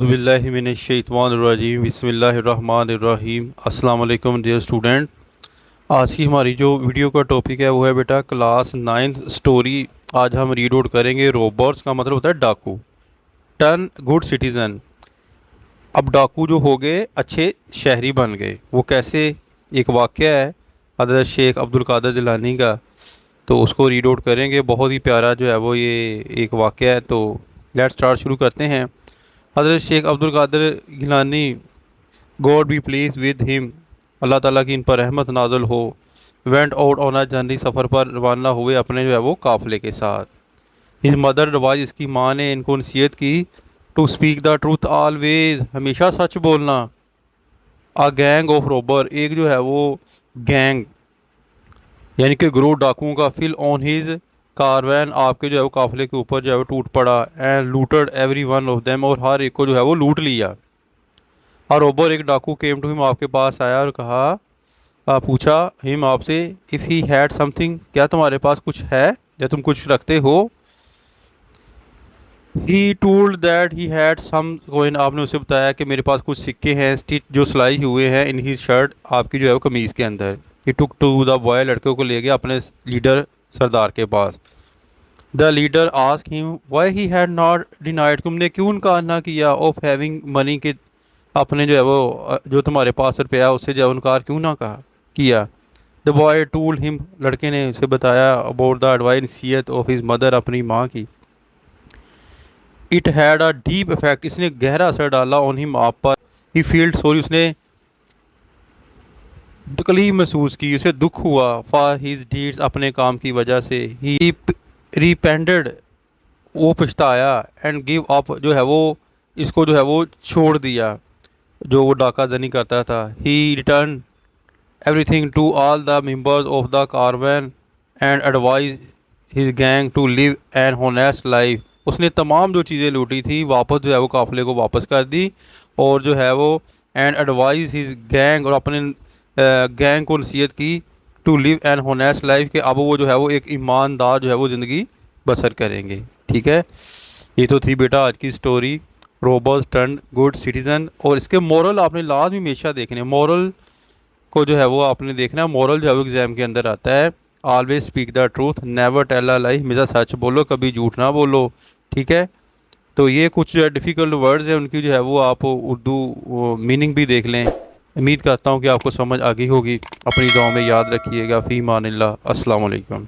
औज़ुबिल्लाहि मिनश्शैतानिर्रजीम बिस्मिल्लाहिर्रहमानिर्रहीम। अस्सलाम वालेकुम डियर स्टूडेंट। आज की हमारी जो वीडियो का टॉपिक है वो है बेटा क्लास 9 स्टोरी। आज हम रीड आउट करेंगे रोबर्स का मतलब होता है डाकू। Turn good citizen. अब डाकू जो हो गए अच्छे शहरी बन गए, वो कैसे? एक वाक़या है हज़रत शेख अब्दुल कादिर जिलानी का, तो उसको रीड आउट करेंगे। बहुत ही प्यारा जो है वो ये एक वाक़या है। तो लेट्स स्टार्ट, शुरू करते हैं। हज़रत Sheikh Abdul Qadir Gilani, God be pleased with him, अल्लाह ताला की इन पर रहमत नाज़िल हो, went out on a journey, सफ़र पर रवाना हुए अपने जो है वो काफ़िले के साथ। हिज मदर एडवाइज, इसकी माँ ने इनको नसीहत की, to speak the truth always, हमेशा सच बोलना। अ गैंग ऑफ रोबर, एक जो है वो गैंग यानी कि ग्रोह डाकुओं का, फिल ऑन हिज कारवैन, आपके जो है वो काफ़िले के ऊपर जो है वो टूट पड़ा। And looted every one of them, और हर एक को जो है वो लूट लिया। और रोबर, एक डाकू, केम टू हिम, आपके पास आया और कहा, पूछा हिम आपसे, इफ़ ही हैड समथिंग, क्या तुम्हारे पास कुछ है या तुम कुछ रखते हो? He told that he had some coin, आपने उसे बताया कि मेरे पास कुछ सिक्के हैं, स्टिच, जो सिलाई हुए हैं, इन ही शर्ट, आपकी जो है वो कमीज़ के अंदर। He took to the boy, लड़के को ले गया अपने लीडर सरदार के पास। The leader ask him why he had not denied, तुमने क्यों इनकार ना किया, ऑफ हैविंग मनी, के अपने जो है वो जो तुम्हारे पास रुपया उससे जो है इनकार क्यों ना कहा किया। द बॉय टूल्ड हिम, लड़के ने उसे बताया, अबाउट द एडवाइस, नसीहत ऑफ हिज मदर, अपनी माँ की। It had a deep effect, इसने गहरा असर डाला, ऑन हिम, आप पर। ही फील्ड सॉरी, उसने तकलीफ महसूस की, उसे दुख हुआ, फॉर हिज डीड्स, अपने काम की वजह से। ही रिपेंडेड, वो पछताया, एंड गिव अप, जो है वो इसको जो है वो छोड़ दिया, जो वो डाका जनी करता था। He return everything to all the members of the caravan and advise his gang to live an honest life, उसने तमाम जो चीज़ें लूटी थी वापस जो है वो काफ़िले को वापस कर दी, और जो है वो एंड एडवाइज हिज गैंग, और अपने गैंग को नसीहत की, to live an honest life, के अब वो जो है वो एक ईमानदार जो है वो ज़िंदगी बसर करेंगे। ठीक है, ये तो थी बेटा आज की story, robbers turn good citizen. और इसके मोरल आपने लाजमी हमेशा देखने, मोरल को जो है वो आपने देखना है। मोरल जो है वो एग्ज़ाम के अंदर आता है, always speak the truth, never tell a lie, हमेशा सच बोलो, कभी झूठ ना बोलो। ठीक है, तो ये कुछ जो है डिफ़िकल्ट वर्ड्स हैं, उनकी जो है वो आप उर्दू मीनिंग भी देख लें। उम्मीद करता हूँ कि आपको समझ आ गई होगी। अपनी दुआ में याद रखिएगा। फ़ी मानिल्लाह। अस्सलाम वालेकुम।